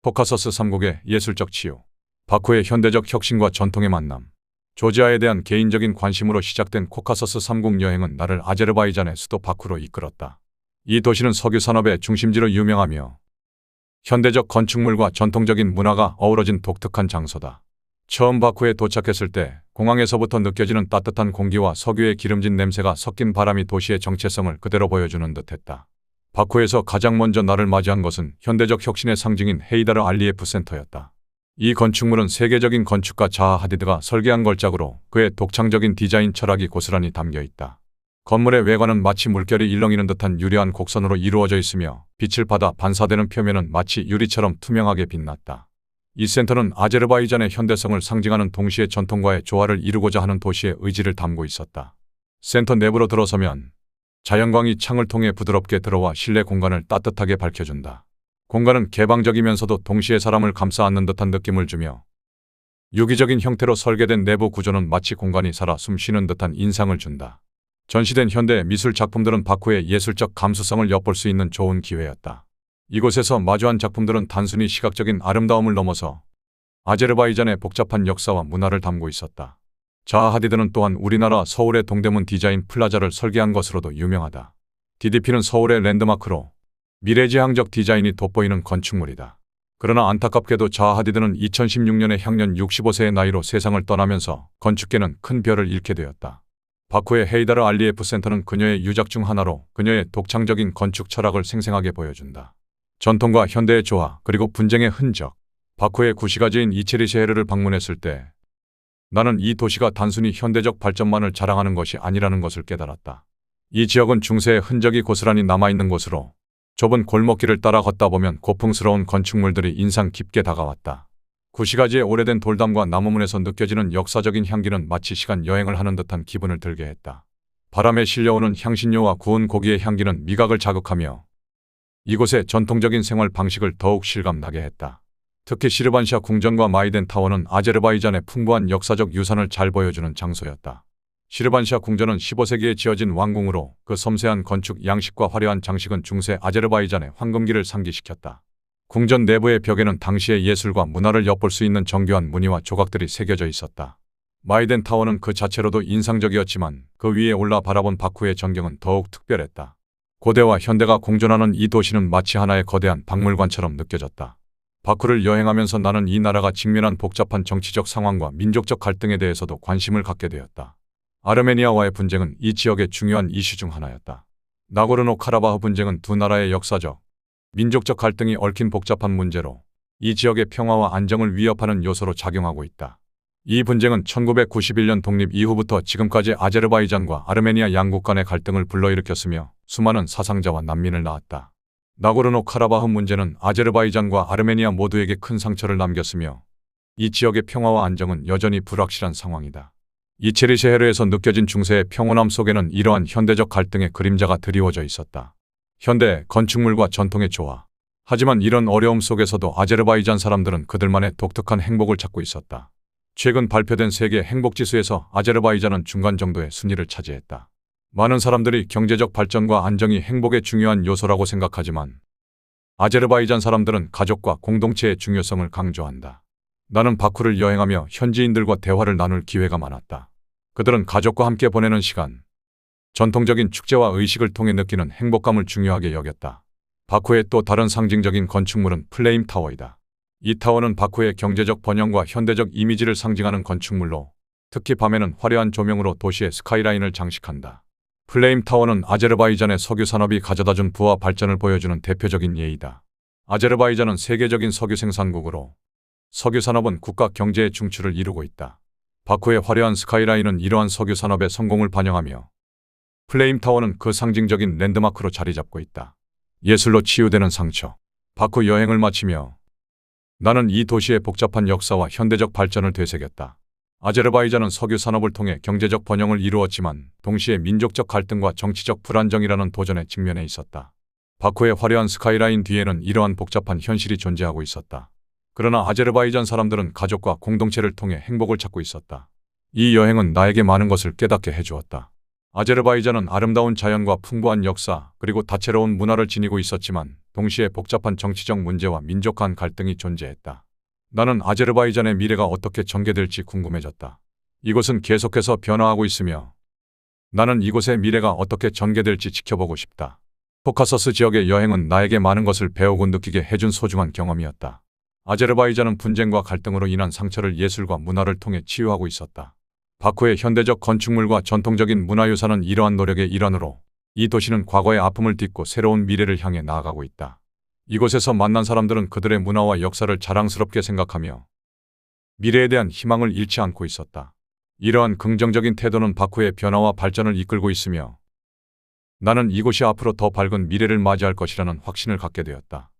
코카서스 3국의 예술적 치유. 바쿠의 현대적 혁신과 전통의 만남. 조지아에 대한 개인적인 관심으로 시작된 코카서스 3국 여행은 나를 아제르바이잔의 수도 바쿠로 이끌었다. 이 도시는 석유 산업의 중심지로 유명하며 현대적 건축물과 전통적인 문화가 어우러진 독특한 장소다. 처음 바쿠에 도착했을 때 공항에서부터 느껴지는 따뜻한 공기와 석유의 기름진 냄새가 섞인 바람이 도시의 정체성을 그대로 보여주는 듯했다. 바쿠에서 가장 먼저 나를 맞이한 것은 현대적 혁신의 상징인 헤이다르 알리예프 센터였다. 이 건축물은 세계적인 건축가 자하 하디드가 설계한 걸작으로 그의 독창적인 디자인 철학이 고스란히 담겨 있다. 건물의 외관은 마치 물결이 일렁이는 듯한 유려한 곡선으로 이루어져 있으며 빛을 받아 반사되는 표면은 마치 유리처럼 투명하게 빛났다. 이 센터는 아제르바이잔의 현대성을 상징하는 동시에 전통과의 조화를 이루고자 하는 도시의 의지를 담고 있었다. 센터 내부로 들어서면 자연광이 창을 통해 부드럽게 들어와 실내 공간을 따뜻하게 밝혀준다. 공간은 개방적이면서도 동시에 사람을 감싸 안는 듯한 느낌을 주며 유기적인 형태로 설계된 내부 구조는 마치 공간이 살아 숨쉬는 듯한 인상을 준다. 전시된 현대 미술 작품들은 바쿠의 예술적 감수성을 엿볼 수 있는 좋은 기회였다. 이곳에서 마주한 작품들은 단순히 시각적인 아름다움을 넘어서 아제르바이잔의 복잡한 역사와 문화를 담고 있었다. 자하 하디드는 또한 우리나라 서울의 동대문 디자인 플라자를 설계한 것으로도 유명하다. DDP는 서울의 랜드마크로 미래지향적 디자인이 돋보이는 건축물이다. 그러나 안타깝게도 자하 하디드는 2016년에 향년 65세의 나이로 세상을 떠나면서 건축계는 큰 벼를 잃게 되었다. 바쿠의 헤이다르 알리예프 센터는 그녀의 유작 중 하나로 그녀의 독창적인 건축 철학을 생생하게 보여준다. 전통과 현대의 조화 그리고 분쟁의 흔적. 바쿠의 구시가지인 이체리셰헤르를 방문했을 때 나는 이 도시가 단순히 현대적 발전만을 자랑하는 것이 아니라는 것을 깨달았다. 이 지역은 중세의 흔적이 고스란히 남아있는 곳으로 좁은 골목길을 따라 걷다 보면 고풍스러운 건축물들이 인상 깊게 다가왔다. 구시가지의 오래된 돌담과 나무문에서 느껴지는 역사적인 향기는 마치 시간 여행을 하는 듯한 기분을 들게 했다. 바람에 실려오는 향신료와 구운 고기의 향기는 미각을 자극하며 이곳의 전통적인 생활 방식을 더욱 실감나게 했다. 특히 시르반샤 궁전과 마이덴 타워는 아제르바이잔의 풍부한 역사적 유산을 잘 보여주는 장소였다. 시르반샤 궁전은 15세기에 지어진 왕궁으로 그 섬세한 건축 양식과 화려한 장식은 중세 아제르바이잔의 황금기를 상기시켰다. 궁전 내부의 벽에는 당시의 예술과 문화를 엿볼 수 있는 정교한 무늬와 조각들이 새겨져 있었다. 마이덴 타워는 그 자체로도 인상적이었지만 그 위에 올라 바라본 바쿠의 전경은 더욱 특별했다. 고대와 현대가 공존하는 이 도시는 마치 하나의 거대한 박물관처럼 느껴졌다. 바쿠를 여행하면서 나는 이 나라가 직면한 복잡한 정치적 상황과 민족적 갈등에 대해서도 관심을 갖게 되었다. 아르메니아와의 분쟁은 이 지역의 중요한 이슈 중 하나였다. 나고르노-카라바흐 분쟁은 두 나라의 역사적, 민족적 갈등이 얽힌 복잡한 문제로 이 지역의 평화와 안정을 위협하는 요소로 작용하고 있다. 이 분쟁은 1991년 독립 이후부터 지금까지 아제르바이잔과 아르메니아 양국 간의 갈등을 불러일으켰으며 수많은 사상자와 난민을 낳았다. 나고르노-카라바흐 문제는 아제르바이잔과 아르메니아 모두에게 큰 상처를 남겼으며 이 지역의 평화와 안정은 여전히 불확실한 상황이다. 이체리셰헤르에서 느껴진 중세의 평온함 속에는 이러한 현대적 갈등의 그림자가 드리워져 있었다. 현대 건축물과 전통의 조화. 하지만 이런 어려움 속에서도 아제르바이잔 사람들은 그들만의 독특한 행복을 찾고 있었다. 최근 발표된 세계 행복지수에서 아제르바이잔은 중간 정도의 순위를 차지했다. 많은 사람들이 경제적 발전과 안정이 행복의 중요한 요소라고 생각하지만 아제르바이잔 사람들은 가족과 공동체의 중요성을 강조한다. 나는 바쿠를 여행하며 현지인들과 대화를 나눌 기회가 많았다. 그들은 가족과 함께 보내는 시간, 전통적인 축제와 의식을 통해 느끼는 행복감을 중요하게 여겼다. 바쿠의 또 다른 상징적인 건축물은 플레임 타워이다. 이 타워는 바쿠의 경제적 번영과 현대적 이미지를 상징하는 건축물로 특히 밤에는 화려한 조명으로 도시의 스카이라인을 장식한다. 플레임 타워는 아제르바이잔의 석유 산업이 가져다준 부와 발전을 보여주는 대표적인 예이다. 아제르바이잔은 세계적인 석유 생산국으로 석유 산업은 국가 경제의 중추를 이루고 있다. 바쿠의 화려한 스카이라인은 이러한 석유 산업의 성공을 반영하며 플레임 타워는 그 상징적인 랜드마크로 자리 잡고 있다. 예술로 치유되는 상처. 바쿠 여행을 마치며 나는 이 도시의 복잡한 역사와 현대적 발전을 되새겼다. 아제르바이잔은 석유 산업을 통해 경제적 번영을 이루었지만 동시에 민족적 갈등과 정치적 불안정이라는 도전에 직면해 있었다. 바쿠의 화려한 스카이라인 뒤에는 이러한 복잡한 현실이 존재하고 있었다. 그러나 아제르바이잔 사람들은 가족과 공동체를 통해 행복을 찾고 있었다. 이 여행은 나에게 많은 것을 깨닫게 해주었다. 아제르바이잔은 아름다운 자연과 풍부한 역사 그리고 다채로운 문화를 지니고 있었지만 동시에 복잡한 정치적 문제와 민족 간 갈등이 존재했다. 나는 아제르바이잔의 미래가 어떻게 전개될지 궁금해졌다. 이곳은 계속해서 변화하고 있으며 나는 이곳의 미래가 어떻게 전개될지 지켜보고 싶다. 코카서스 지역의 여행은 나에게 많은 것을 배우고 느끼게 해준 소중한 경험이었다. 아제르바이잔은 분쟁과 갈등으로 인한 상처를 예술과 문화를 통해 치유하고 있었다. 바쿠의 현대적 건축물과 전통적인 문화유산은 이러한 노력의 일환으로 이 도시는 과거의 아픔을 딛고 새로운 미래를 향해 나아가고 있다. 이곳에서 만난 사람들은 그들의 문화와 역사를 자랑스럽게 생각하며 미래에 대한 희망을 잃지 않고 있었다. 이러한 긍정적인 태도는 바쿠의 변화와 발전을 이끌고 있으며 나는 이곳이 앞으로 더 밝은 미래를 맞이할 것이라는 확신을 갖게 되었다.